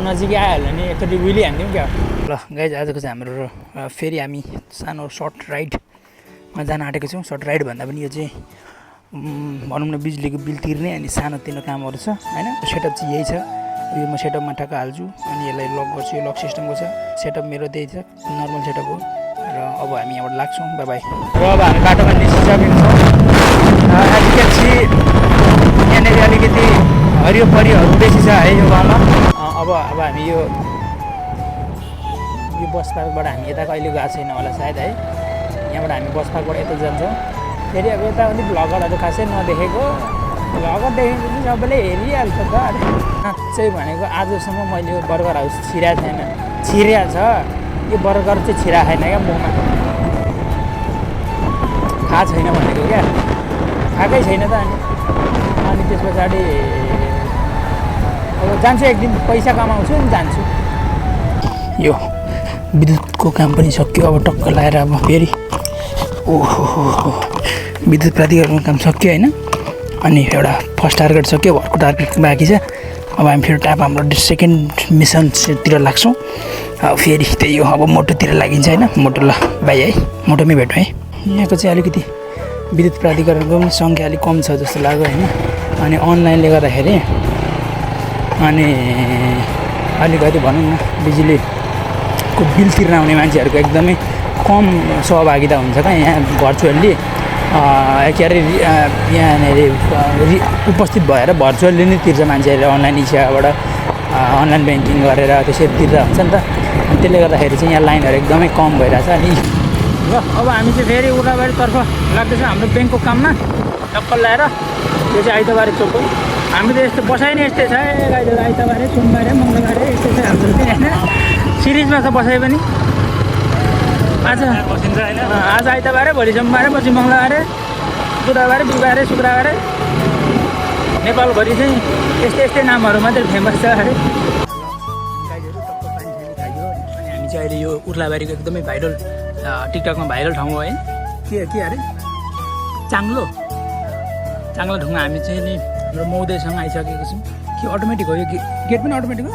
नजिकै आइहाल्यो नि एकचोटि विली हान्थ्यौँ क्या। ल गाइज आजको चाहिँ हाम्रो फेरि हामी सानो सर्ट राइडमा जान आँटेको छौँ। सर्ट राइड भन्दा पनि यो चाहिँ भनौँ न बिजुलीको बिल तिर्ने अनि सानोतिनो कामहरू छ होइन। सेटअप चाहिँ यही छ। यो म सेटअपमा ठ्याक्क हाल्छु अनि यसलाई लक गर्छु। यो लक सिस्टमको छ सेटअप। मेरो त्यही छ नर्मल सेटअप हो। र अब हामी यहाँबाट लाग्छौँ। By by. र अब हामी बाटोमा निस्किसकेको छौँ। एजुकेसी यहाँनिर अलिकति हरियो परियोहरू बेसी छ है यो गाउँमा। अब हामी यो बस पार्कबाट हामी यता कहिले गएको छैन होला सायद है। यहाँबाट हामी बस पार्कबाट यता जान्छौँ। फेरि अब यता पनि भ्लगरहरू खासै नदेखेको। भ्लगर देखेको पनि सबैले हेरिहाल्छ त। साँच्चै भनेको आजसम्म मैले यो बर्गर हाउस छिरेको छैन। छिरेको छ यो बर्गर चाहिँ छिराएको छैन क्या मुखमा। थाहा छैन भनेको क्या। खाएकै छैन त अनि त्यस पछाडि अब जान्छु एक दिन पैसा कमाउँछु अनि जान्छु। यो विद्युतको काम पनि सक्यो। अब टक्क लगाएर अब फेरि ओहो विद्युत प्राधिकरणको काम सक्यो होइन। अनि एउटा फर्स्ट टार्गेट सक्यो। अर्को टार्गेट बाँकी छ। अब हामी फेरि ट्याप हाम्रो सेकेन्ड मिसनतिर लाग्छौँ। अब फेरि त्यही हो। अब मोटोतिर लागिन्छ होइन। मोटो ल बाई है। मोटोमै भेटौँ है। यहाँको चाहिँ अलिकति विद्युत प्राधिकरणको पनि सङ्ख्या अलिक कम छ जस्तो लाग्यो होइन। अनि अनलाइनले गर्दाखेरि अनि अलिकति भनौँ न बिजुलीको बिल तिर्न आउने मान्छेहरूको एकदमै कम सहभागिता हुन्छ क्या यहाँ भर्चुअल्ली। के अरे यहाँनिर उपस्थित भएर भर्चुअल्ली नै तिर्छ मान्छेहरूले अनलाइन इच्छाबाट अनलाइन ब्याङ्किङ गरेर त्यसरी तिर्दा हुन्छ नि त। अनि त्यसले गर्दाखेरि चाहिँ यहाँ लाइनहरू एकदमै कम भइरहेछ। अनि ल अब हामी चाहिँ फेरि उल्लाबारीतर्फ लाग्दैछौँ हाम्रो ब्याङ्कको काममा टक्कर ल्याएर। यो चाहिँ आइतबारे चोक हो। हामी त यस्तो बसाइ नै यस्तै छ गाइजहरू। आइतबारे सोमबारे मङ्गलबारे यस्तै छ हाम्रो चाहिँ होइन। सिरिजमा छ बसाइ पनि। आज आइतबारे भोलि सोमबारे पछि मङ्गलबारे बुधबारे बिहिबारे शुक्रबारे नेपालभरि चाहिँ यस्तै नामहरू मात्रै फेमस छ अरे। गाइजहरू टक्क पानी खाइयो। अनि हामी चाहिँ अहिले यो उर्लाबारीको एकदमै भाइरल टिकटकमा भाइरल ठाउँ हो है। के अरे चाङ्लो ढुङ्गा। हामी चाहिँ नि हाम्रो मौदेसँग आइसकेको छौँ। के अटोमेटिक हो यो गेट पनि अटोमेटिक हो।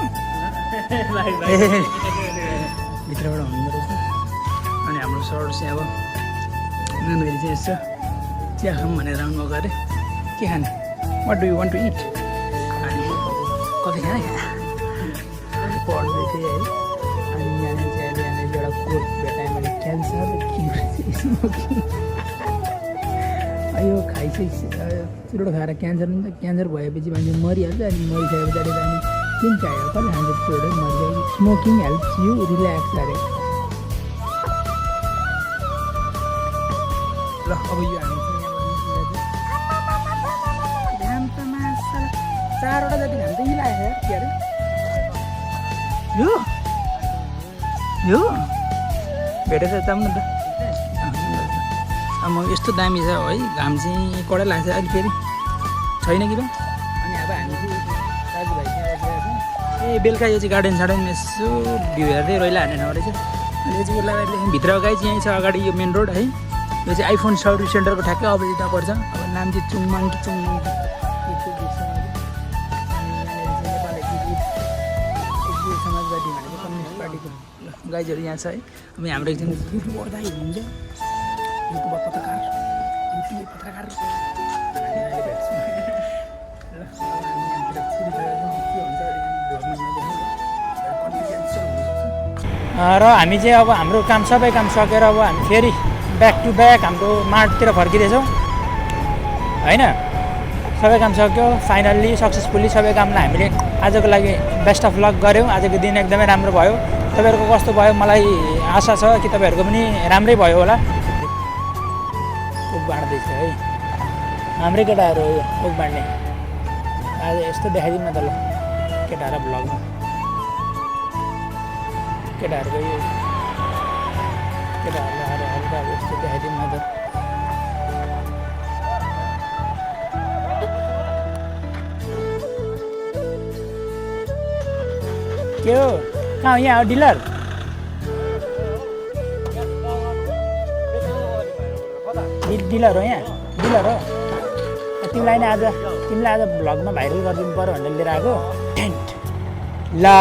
भित्रबाट हुँदो रहेछ। अनि हाम्रो सर चाहिँ अब नानीहरू चाहिँ यसो चिया खाऊँ भनेर आउनुभएको अरे। के खाने what do you want to eat. अनि कति खाने पढ्दै थिएँ है। अनि यहाँनिर चाहिँ अहिले यहाँनिर एउटा कोट भेटाएँ मैले क्यान्सर यो खाइसकेपछि चुरोट खाएर क्यान्सर हुन्छ। क्यान्सर भएपछि मान्छे मरिहाल्छ। अनि मरिसके पछाडि अनि किन चाहियो कहिले खान्छ चुरोटै मरिसक्यो। स्मोकिङ हेल्प्स यु रिल्याक्स अरे। ल अब यो हामी चाहिँ यहाँबाट 4वटा जति घाम त लागेको के अरे यो भेटेर जाऊँ न त। अब यस्तो दामी छ है। घाम चाहिँ कडा लाग्छ अहिले फेरि छैन कि अनि अब हामी चाहिँ दाजुभाइसँग ए बेलुका यो चाहिँ गार्डन यसो भ्यू हेर्दै रोइला हान्ने ठाउँ रहेछ। अनि यो चाहिँ उसलाई भित्र गाई चाहिँ यहीँ छ अगाडि यो मेन रोड है। यो चाहिँ आइफोन सर्भिस सेन्टरको ठ्याक्कै अपोजिटमा पर्छ। अब नाम चाहिँ चुङमाङ्की समाजवादी भनेको कम्युनिस्ट पार्टीको गाइजहरू यहाँ छ है। अब हाम्रो एकजना युट्युबर दाइ हुनुहुन्छ। युट्युबर पत्रकार र हामी चाहिँ अब हाम्रो सबै काम सकेर अब हामी फेरि ब्याक टु ब्याक हाम्रो मार्टतिर फर्किँदैछौँ होइन। सबै काम सक्यो फाइनल्ली सक्सेसफुल्ली। सबै कामलाई हामीले आजको लागि बेस्ट अफ लक गऱ्यौँ। आजको दिन एकदमै राम्रो भयो। तपाईँहरूको कस्तो भयो मलाई आशा छ कि तपाईँहरूको पनि राम्रै भयो होला। कोक बाँड्दैछ है हाम्रै केटाहरू हो यो कोक बाँड्ने। आज यस्तो देखाइदिउँ न त ल केटाहरू भ्लगमा। केटाहरूको यो केटाहरूलाई आएर हल्का अब यस्तो देखाइदिउँ न त। के हो कहाँ यहाँ हो डिलर। डिलर हो यहाँ डिलर हो। तिमीलाई आज भ्लगमा भाइरल गरिदिनु पऱ्यो भनेर लिएर आएको टेन्ट ला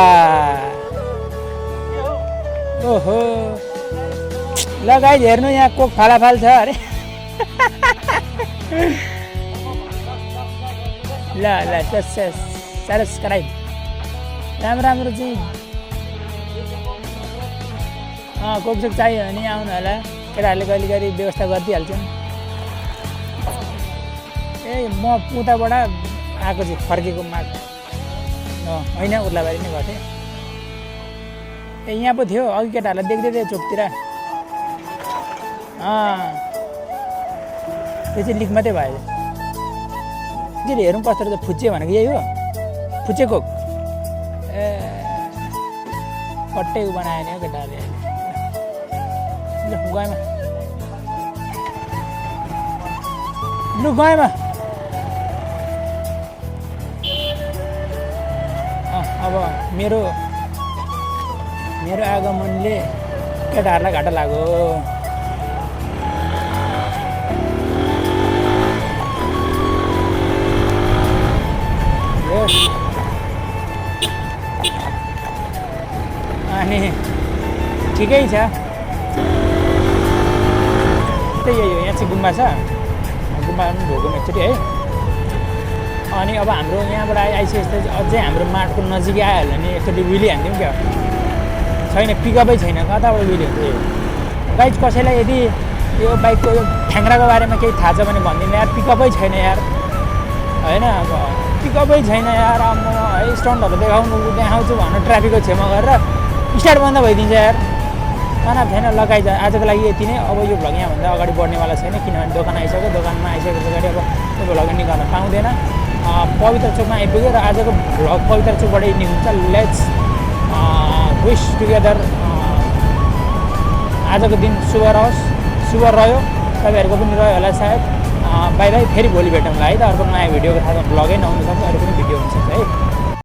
ओहो ल गाइज हेर्नु यहाँ कोक फालाफाल छ अरे ल ल सब्सक्राइब राम्रो चाहिँ कोकसोक चाहियो भने आउनु होला केटाहरूले कहिले कहिले व्यवस्था गरिदिइहाल्छन् ए म उताबाट आएको चाहिँ फर्केको माग होइन उर्लाबारी नै गर्थेँ ए यहाँ पो थियो अघि केटाहरूलाई देख्दै थियो चोकतिर त्यो चाहिँ लिक मात्रै भयो के हेरौँ कस्तो रहेछ फुच्चे भनेको यही हो फुच्चे कोक ए पट्टै बनायो नि हो केटाहरूले ल गएमा लु गएमा अब मेरो आगमनले केटाहरूलाई घाटा लाग्यो अनि ठिकै छ त्यही हो यहाँ चाहिँ गुम्बा छ गुम्बामा पनि ढोगौँ एकचोटि है अनि अब हाम्रो यहाँबाट आइसकेपछि अझै हाम्रो माटको नजिकै आइहाल्यो भने एकचोटि विली हान्थ्यौँ क्या छैन पिकअपै छैन कताबाट विली हुन्छ यो गाइज कसैलाई यदि यो बाइकको यो ठ्याङ्ग्राको बारेमा केही थाहा छ भने भनिदिनु यार पिकअपै छैन यार होइन अब पिकअपै छैन यार अब म है स्टन्टहरू देखाउँछु भनेर ट्राफिकको छेउमा गरेर स्टार्ट बन्द भइदिन्छ यार तनाव छैन लगाइज आजको लागि यति नै अब यो भ्लग यहाँभन्दा अगाडि बढ्नेवाला छैन किनभने दोकान आइसक्यो दोकानमा आइसके पछाडि अब यो भ्लग नि गर्न पाउँदैन पवित्र चोकमा आइपुग्यो र आजको भ्लग पवित्र चोकबाट नि हुन्छ लेट्स विश टुगेदर आजको दिन शुभ रह्यो तपाईँहरूको पनि रह्यो होला सायद बाई बाई फेरि भोलि भेटौँला है त अर्को नयाँ भिडियोको साथमा भ्लगै नहुन सक्छ अरू पनि भिडियो हुनसक्छ है